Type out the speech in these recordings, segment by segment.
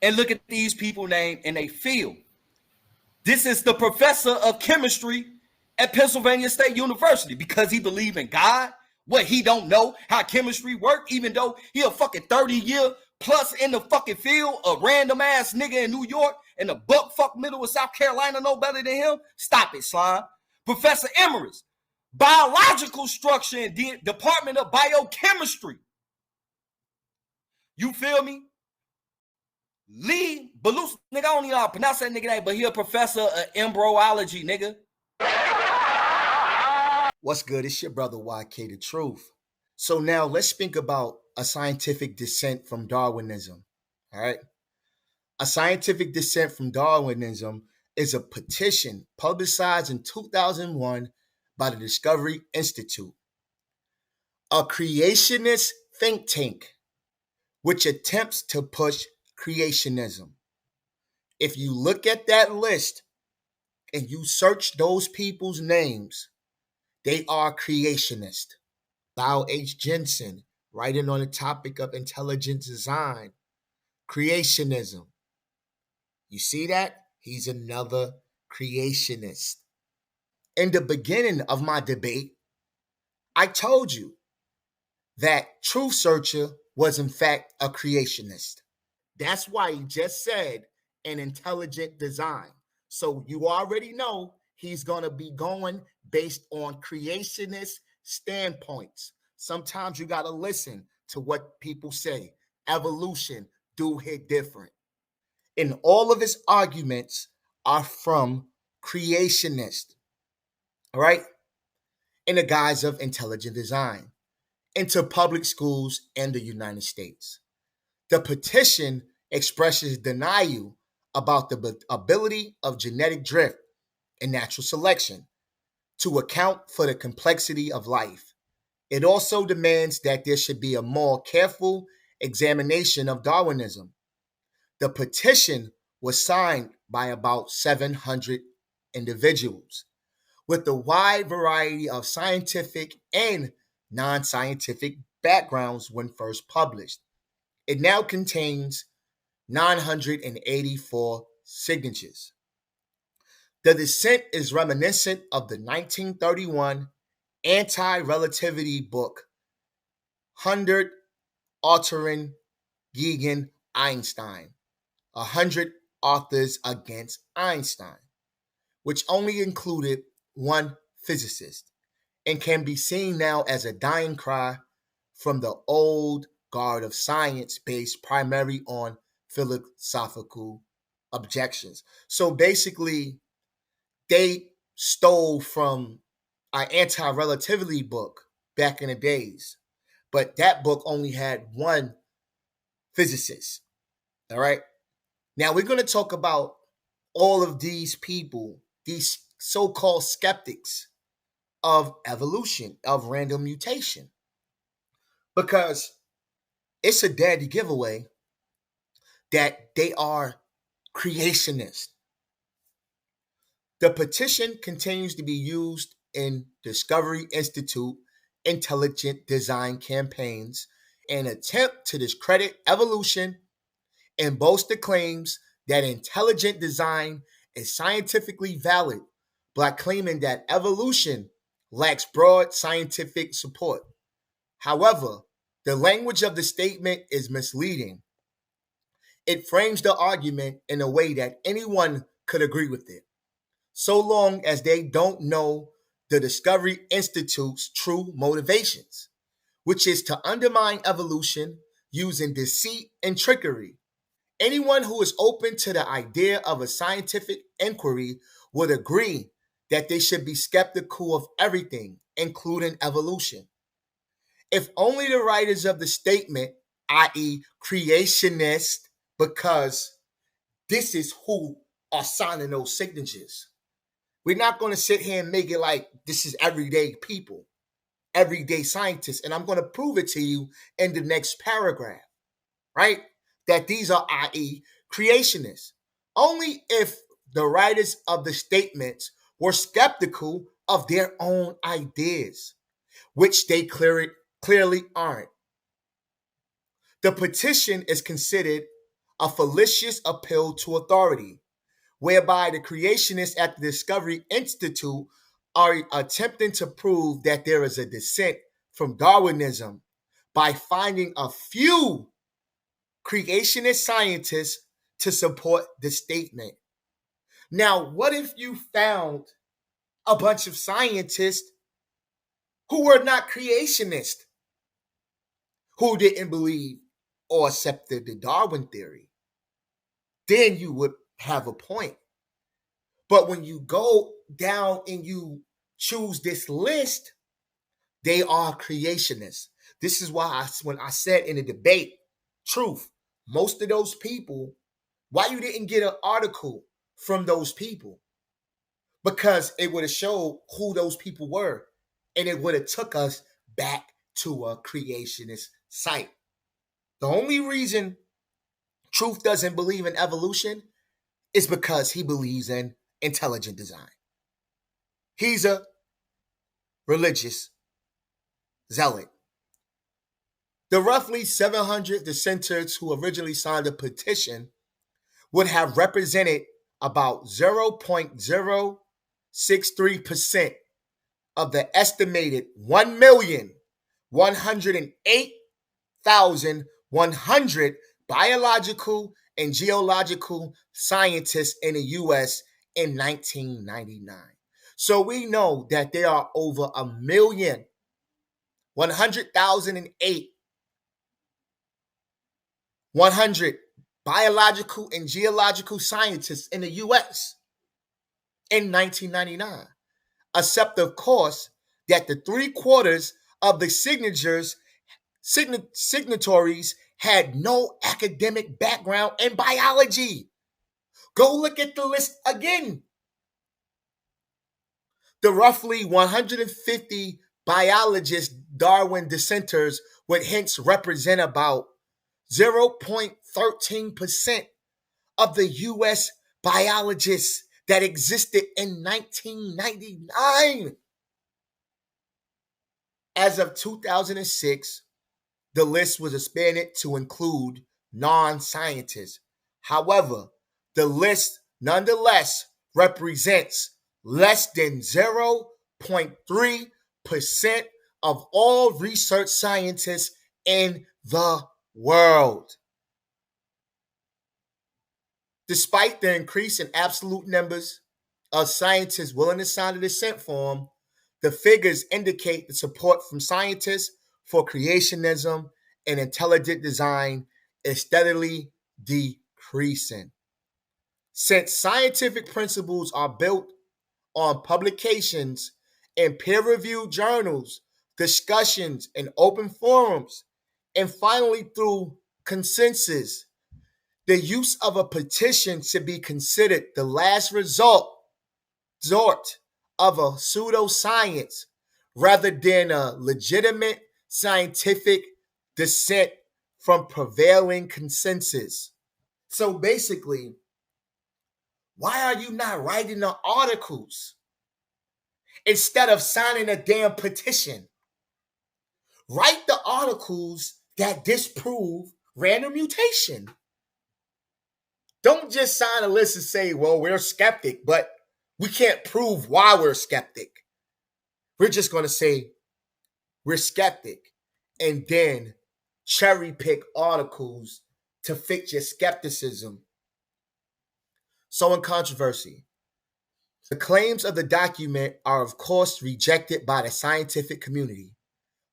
and look at these people named in a field. This is the professor of chemistry at Pennsylvania State University because he believe in God. What, he don't know how chemistry work, even though he a fucking 30-year plus in the fucking field, a random ass nigga in New York and the buck fuck middle of South Carolina know better than him? Stop it, slime. Professor Emmerich, biological structure in the Department of Biochemistry. You feel me? Lee Balus, nigga, I don't even know how to pronounce that nigga name, but he a professor of embryology, nigga. What's good? It's your brother YK The Truth. So now let's think about a scientific dissent from Darwinism. All right. A scientific dissent from Darwinism is a petition publicized in 2001 by the Discovery Institute, a creationist think tank which attempts to push creationism. If you look at that list and you search those people's names, they are creationist. Bao H. Jensen, writing on the topic of intelligent design, creationism. You see that? He's another creationist. In the beginning of my debate, I told you that Truth Searcher was in fact a creationist. That's why he just said an intelligent design. So you already know he's going to be going based on creationist standpoints. Sometimes you got to listen to what people say. Evolution do hit different. And all of his arguments are from creationists, all right, in the guise of intelligent design, into public schools in the United States. The petition expresses denial about the ability of genetic drift and natural selection to account for the complexity of life. It also demands that there should be a more careful examination of Darwinism. The petition was signed by about 700 individuals with a wide variety of scientific and non-scientific backgrounds when first published. It now contains 984 signatures. The dissent is reminiscent of the 1931 anti-relativity book, Hundert, Autoren, Gegen, Einstein, 100 Authors Against Einstein, which only included one physicist and can be seen now as a dying cry from the old guard of science based primarily on philosophical objections. So basically, they stole from our anti-relativity book back in the days, but that book only had one physicist. All right. Now we're going to talk about all of these people, these so-called skeptics of evolution, of random mutation, because it's a daddy giveaway that they are creationists. The petition continues to be used in Discovery Institute intelligent design campaigns in an attempt to discredit evolution and boast the claims that intelligent design is scientifically valid, by claiming that evolution lacks broad scientific support. However, the language of the statement is misleading. It frames the argument in a way that anyone could agree with it, so long as they don't know the Discovery Institute's true motivations, which is to undermine evolution using deceit and trickery. Anyone who is open to the idea of a scientific inquiry would agree that they should be skeptical of everything, including evolution. If only the writers of the statement, i.e., creationists, because this is who are signing those signatures. We're not going to sit here and make it like this is everyday people, everyday scientists, and I'm going to prove it to you in the next paragraph, right? That these are, i.e., creationists. Only if the writers of the statements were skeptical of their own ideas, which they clearly aren't. The petition is considered a fallacious appeal to authority, whereby the creationists at the Discovery Institute are attempting to prove that there is a descent from Darwinism by finding a few creationist scientists to support the statement. Now, what if you found a bunch of scientists who were not creationists, who didn't believe or accepted the Darwin theory? Then you would have a point. But when you go down and you choose this list, they are creationists. This is why when I said in the debate, truth, most of those people, why you didn't get an article from those people? Because it would have showed who those people were, and it would have took us back to a creationist site. The only reason Truth doesn't believe in evolution is because he believes in intelligent design. He's a religious zealot. The roughly 700 dissenters who originally signed a petition would have represented about 0.063% of the estimated 1,108,100 biological and geological scientists in the U.S. in 1999. So we know that there are over 1,108,100 biological and geological scientists in the U.S. in 1999. Except, of course, that the 3/4 of the signatories had no academic background in biology. Go look at the list again. The roughly 150 biologist Darwin dissenters would hence represent about 0.13% of the U.S. biologists that existed in 1999. As of 2006, the list was expanded to include non-scientists. However, the list nonetheless represents less than 0.3% of all research scientists in the world. Despite the increase in absolute numbers of scientists willing to sign the dissent form, the figures indicate the support from scientists for creationism and intelligent design is steadily decreasing. Since scientific principles are built on publications in peer-reviewed journals, discussions in open forums, and finally through consensus, the use of a petition should be considered the last resort of a pseudoscience rather than a legitimate scientific dissent from prevailing consensus. So basically, why are you not writing the articles instead of signing a damn petition? Write the articles that disprove random mutation. Don't just sign a list and say, well, we're skeptic, but we can't prove why we're skeptic. We're just going to say we're skeptic and then cherry pick articles to fit your skepticism. So in controversy, the claims of the document are of course rejected by the scientific community.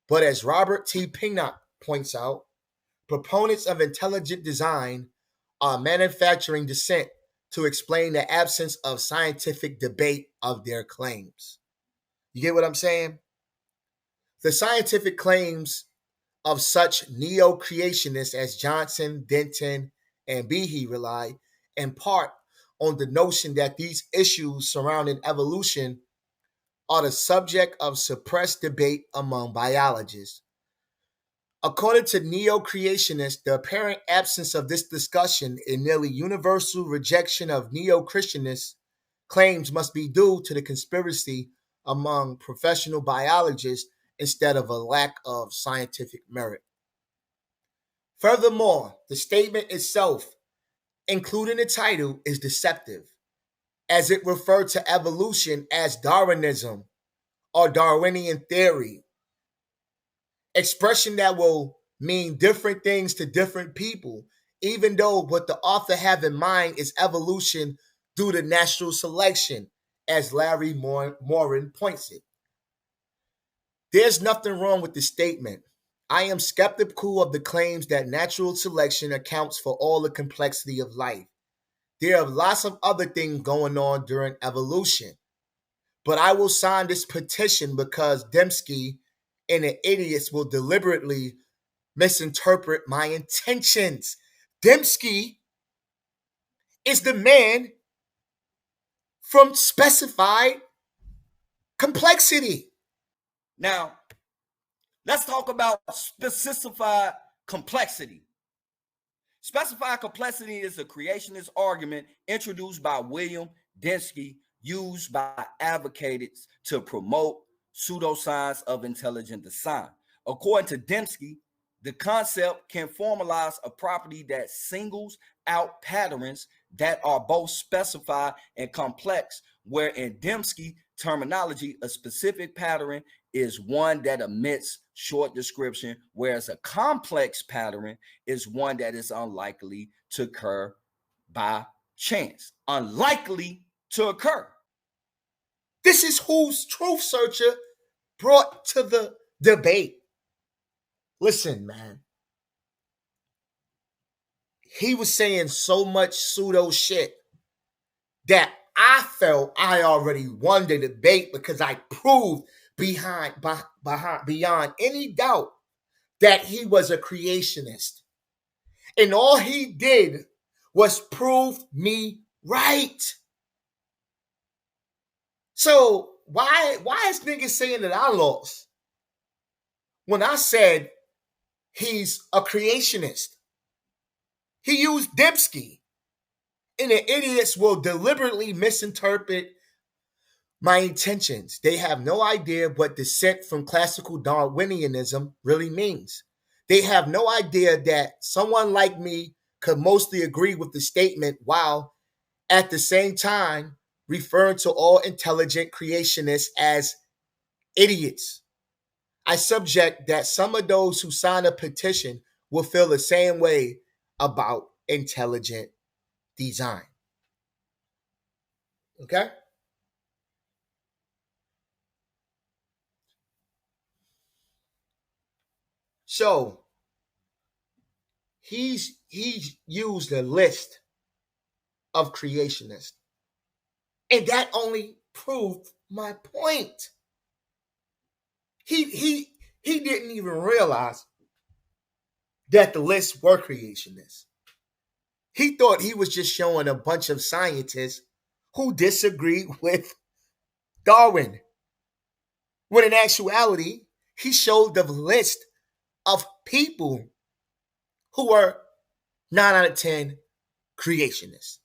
But as Robert T. Pinnock points out, proponents of intelligent design are manufacturing dissent to explain the absence of scientific debate of their claims. You get what I'm saying? The scientific claims of such neo-creationists as Johnson, Denton, and Behe rely in part on the notion that these issues surrounding evolution are the subject of suppressed debate among biologists. According to neo-creationists, the apparent absence of this discussion and nearly universal rejection of neo-Christianist claims must be due to the conspiracy among professional biologists instead of a lack of scientific merit. Furthermore, the statement itself including the title, is deceptive, as it referred to evolution as Darwinism or Darwinian theory, expression that will mean different things to different people, even though what the author have in mind is evolution due to natural selection, as Larry Morin points it. There's nothing wrong with the statement. I am skeptical of the claims that natural selection accounts for all the complexity of life. There are lots of other things going on during evolution. But I will sign this petition because Dembski and the idiots will deliberately misinterpret my intentions. Dembski is the man from specified complexity. Now, let's talk about specified complexity. Specified complexity is a creationist argument introduced by William Dembski, used by advocates to promote pseudoscience of intelligent design. According to Dembski, the concept can formalize a property that singles out patterns that are both specified and complex, where in Dembski terminology, a specific pattern is one that omits short description, whereas a complex pattern is one that is unlikely to occur by chance. Unlikely to occur. This is who's Truth Searcher brought to the debate. Listen, man. He was saying so much pseudo shit that I felt I already won the debate because I proved beyond any doubt that he was a creationist. And all he did was prove me right. So why is niggas saying that I lost when I said he's a creationist? He used Dembski, and the idiots will deliberately misinterpret my intentions. They have no idea what dissent from classical Darwinianism really means. They have no idea that someone like me could mostly agree with the statement while at the same time referring to all intelligent creationists as idiots. I subject that some of those who sign a petition will feel the same way about intelligent design. Okay? So he's used a list of creationists. And that only proved my point. He didn't even realize that the list were creationists. He thought he was just showing a bunch of scientists who disagreed with Darwin. When in actuality, he showed the list of people who were 9 out of 10 creationists.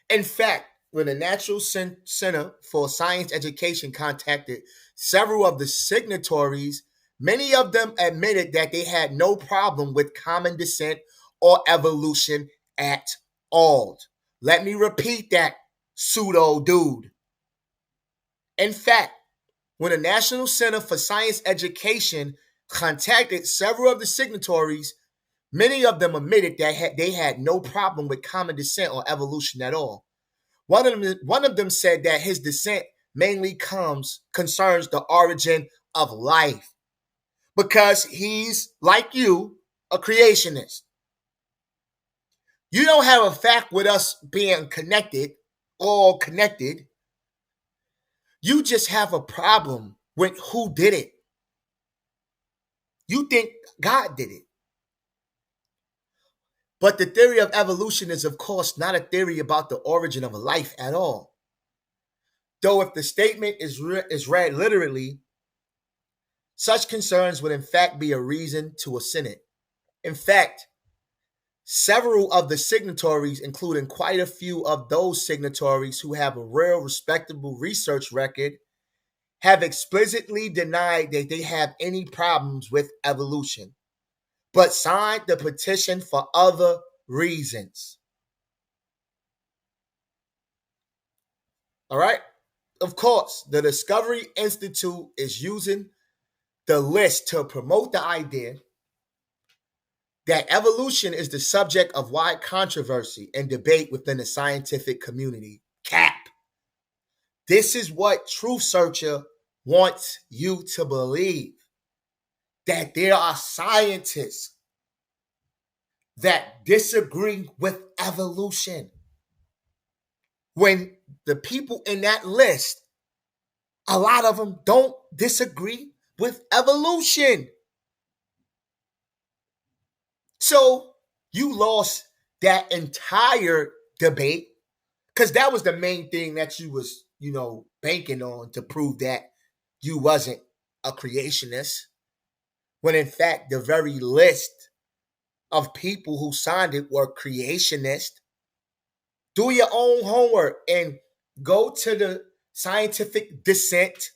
In fact, when the National Center for Science Education contacted several of the signatories, many of them admitted that they had no problem with common descent or evolution at all. Let me repeat that, pseudo dude. In fact, when the National Center for Science Education contacted several of the signatories, many of them admitted that they had no problem with common descent or evolution at all. One of them said that his descent mainly concerns the origin of life because he's, like you, a creationist. You don't have a fact with us being connected, all connected. You just have a problem with who did it. You think God did it. But the theory of evolution is, of course, not a theory about the origin of life at all. Though if the statement is read literally, such concerns would in fact be a reason to ascend it. In fact, several of the signatories, including quite a few of those signatories who have a real respectable research record, have explicitly denied that they have any problems with evolution, but signed the petition for other reasons. All right. Of course, the Discovery Institute is using the list to promote the idea that evolution is the subject of wide controversy and debate within the scientific community. Cap. This is what Truth Searcher wants you to believe, that there are scientists that disagree with evolution. When the people in that list, a lot of them don't disagree with evolution. So you lost that entire debate, because that was the main thing that you was, banking on to prove that you wasn't a creationist. When in fact, the very list of people who signed it were creationists. Do your own homework and go to the Scientific Dissent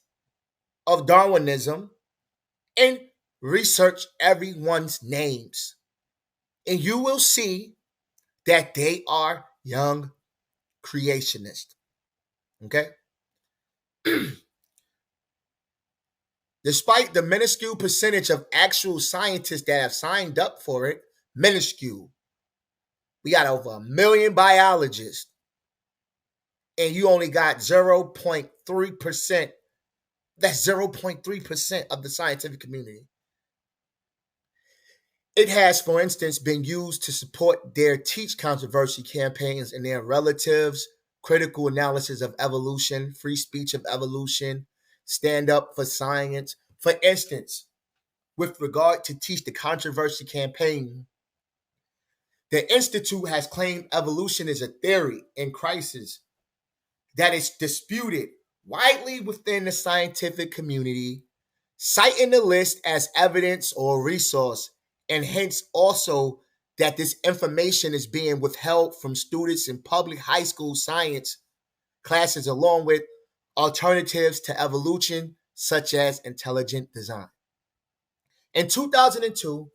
of Darwinism and research everyone's names. And you will see that they are young creationists. Okay? Despite the minuscule percentage of actual scientists that have signed up for it, minuscule. We got over 1 million biologists, and you only got 0.3%. That's 0.3% of the scientific community. It has, for instance, been used to support their teach controversy campaigns and their relatives, critical analysis of evolution, free speech of evolution, stand up for science. For instance, with regard to teach the controversy campaign, the Institute has claimed evolution is a theory in crisis that is disputed widely within the scientific community, citing the list as evidence or resource, and hence also that this information is being withheld from students in public high school science classes, along with alternatives to evolution, such as intelligent design. In 2002,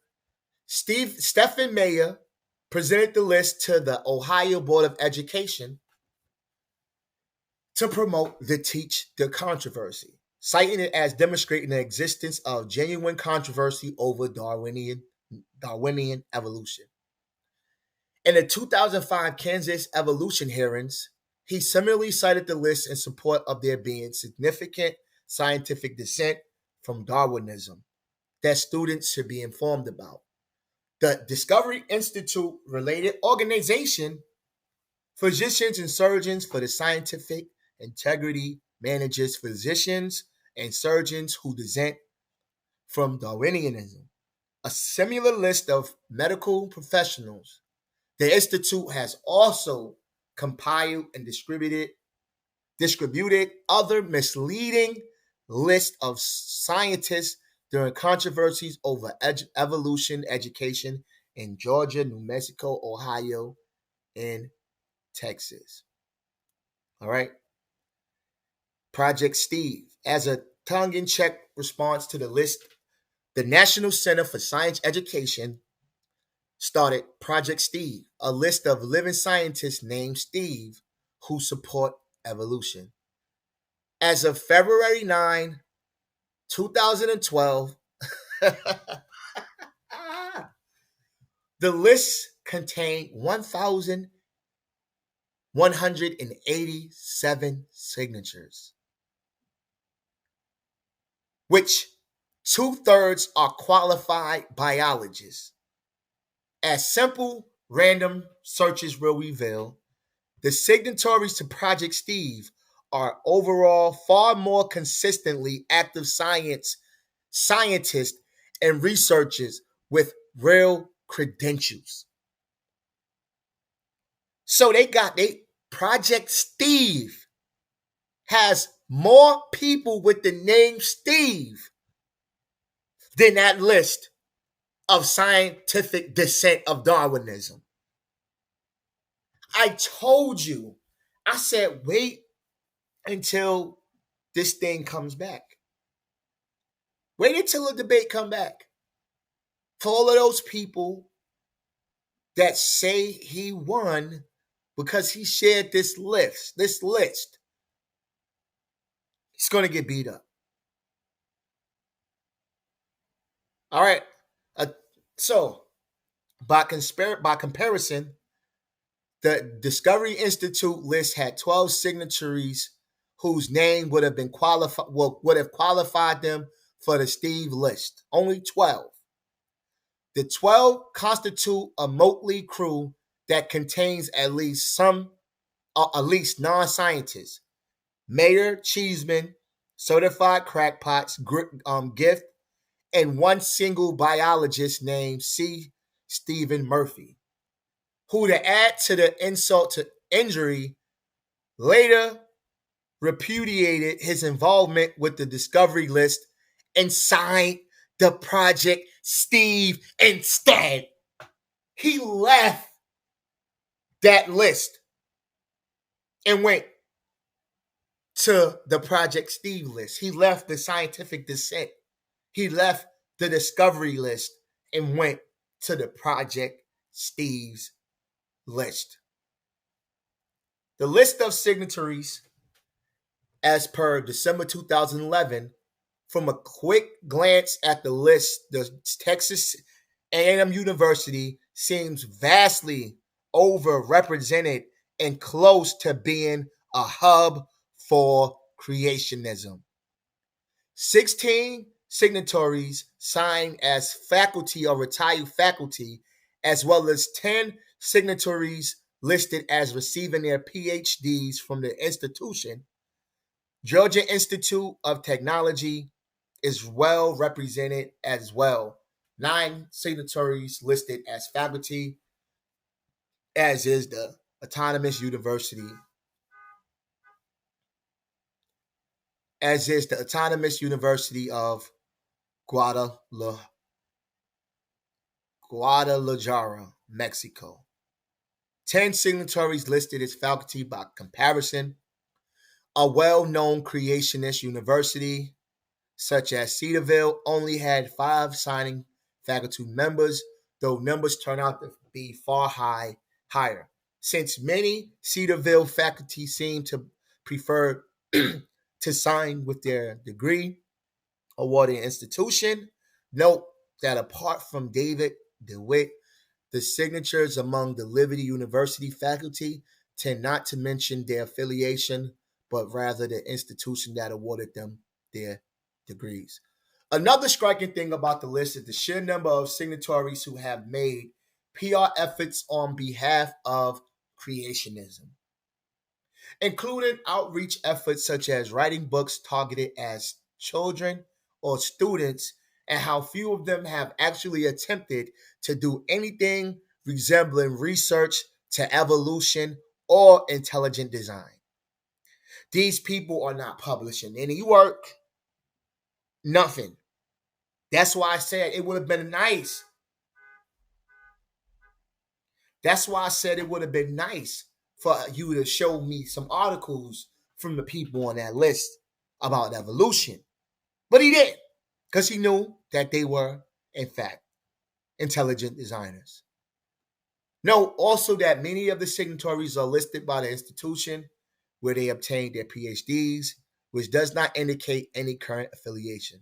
Stephen Mayer presented the list to the Ohio Board of Education to promote the teach the controversy, citing it as demonstrating the existence of genuine controversy over Darwinian evolution. In the 2005 Kansas evolution hearings, he similarly cited the list in support of there being significant scientific dissent from Darwinism that students should be informed about. The Discovery Institute related organization, Physicians and Surgeons for the Scientific Integrity, manages physicians and surgeons who dissent from Darwinianism, a similar list of medical professionals. The Institute has also compiled and distributed other misleading lists of scientists during controversies over evolution education in Georgia, New Mexico, Ohio, and Texas. All right. Project Steve. As a tongue-in-cheek response to the list, the National Center for Science Education started Project Steve, a list of living scientists named Steve who support evolution. As of February 9, 2012, the list contained 1,187 signatures, which 2/3 are qualified biologists. As simple random searches will reveal, the signatories to Project Steve are overall far more consistently active scientists and researchers with real credentials. So Project Steve has more people with the name Steve than that list of Scientific Dissent of Darwinism. I told you, I said, wait until this thing comes back. Wait until the debate come back. For all of those people that say he won because he shared this list, He's going to get beat up. All right. So, by comparison, the Discovery Institute list had 12 signatories whose name would have been qualified them for the Steve list. Only 12. The 12 constitute a motley crew that contains at least non-scientists. Mayor Cheeseman, certified crackpots, gift, and one single biologist named C. Stephen Murphy, who, to add to the insult to injury, later repudiated his involvement with the Discovery list and signed the Project Steve instead. He left that list and went to the Project Steve list. He left the Scientific Dissent. He left the Discovery list and went to the Project Steve's list. The list of signatories, as per December 2011, from a quick glance at the list, the Texas A&M University seems vastly overrepresented and close to being a hub for creationism. 16 signatories signed as faculty or retired faculty, as well as 10 signatories listed as receiving their PhDs from the institution. Georgia Institute of Technology is well represented as well. 9 signatories listed as faculty, as is the Autonomous University. As is the Autonomous University of Guadalajara, Mexico. 10 signatories listed as faculty. By comparison, a well-known creationist university such as Cedarville only had 5 signing faculty members, though numbers turn out to be far higher. Since many Cedarville faculty seem to prefer to sign with their degree awarding institution, note that apart from David DeWitt, the signatures among the Liberty University faculty tend not to mention their affiliation, but rather the institution that awarded them their degrees. Another striking thing about the list is the sheer number of signatories who have made PR efforts on behalf of creationism, including outreach efforts such as writing books targeted as children or students, and how few of them have actually attempted to do anything resembling research to evolution or intelligent design. These people are not publishing any work, nothing. That's why I said it would have been nice. That's why I said it would have been nice for you to show me some articles from the people on that list about evolution. But he did, because he knew that they were, in fact, intelligent designers. Note also that many of the signatories are listed by the institution where they obtained their PhDs, which does not indicate any current affiliation.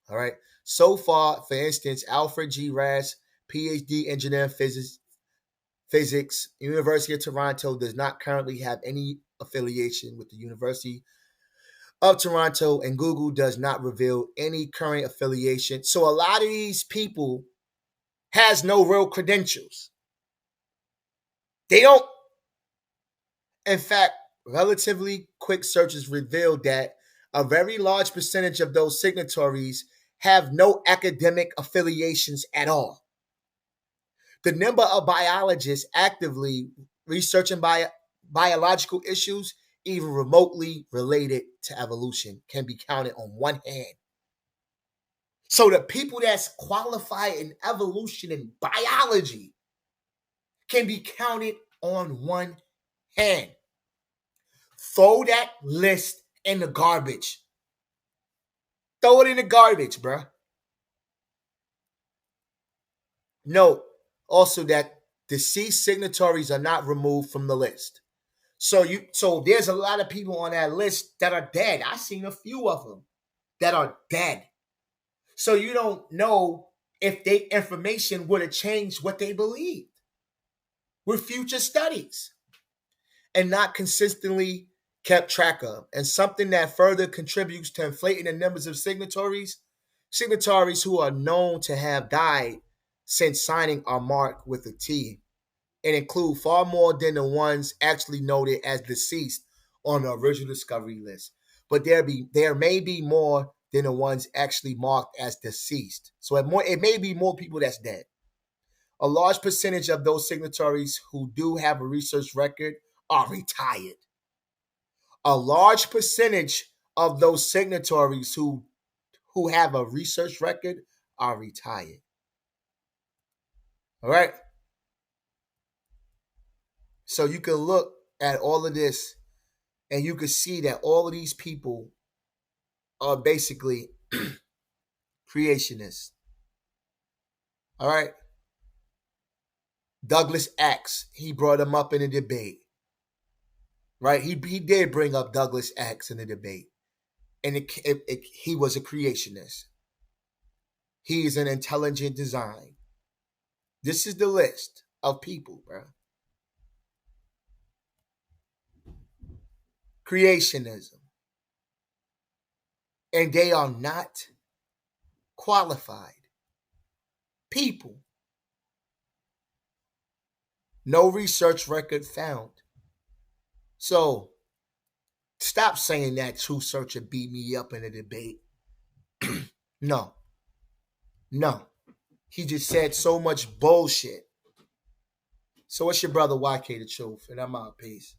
All right. So far, for instance, Alfred G. Rass, PhD engineer physics, University of Toronto, does not currently have any affiliation with the University of Toronto, and Google does not reveal any current affiliation. So a lot of these people has no real credentials. They don't. In fact, relatively quick searches revealed that a very large percentage of those signatories have no academic affiliations at all. The number of biologists actively researching biological issues, even remotely related to evolution, can be counted on one hand. So the people that's qualified in evolution and biology can be counted on one hand. Throw that list in the garbage. Throw it in the garbage, bruh. Note also that deceased signatories are not removed from the list. So there's a lot of people on that list that are dead. I've seen a few of them that are dead. So you don't know if their information would have changed what they believed with future studies and not consistently kept track of. And something that further contributes to inflating the numbers of signatories who are known to have died since signing are marked with a T and include far more than the ones actually noted as deceased on the original discovery list. But there may be more than the ones actually marked as deceased. So it may be more people that's dead. A large percentage of those signatories who do have a research record are retired. A large percentage of those signatories who have a research record are retired. All right? So you can look at all of this and you can see that all of these people are basically creationists. All right? Douglas Axe, he brought him up in a debate. Right? He did bring up Douglas Axe in the debate. And he was a creationist. He is an intelligent design. This is the list of people, bro. Creationism. And they are not qualified people. No research record found. So stop saying that True Searcher beat me up in a debate. No. He just said so much bullshit. So it's your brother YK the Truth, and I'm out. Peace.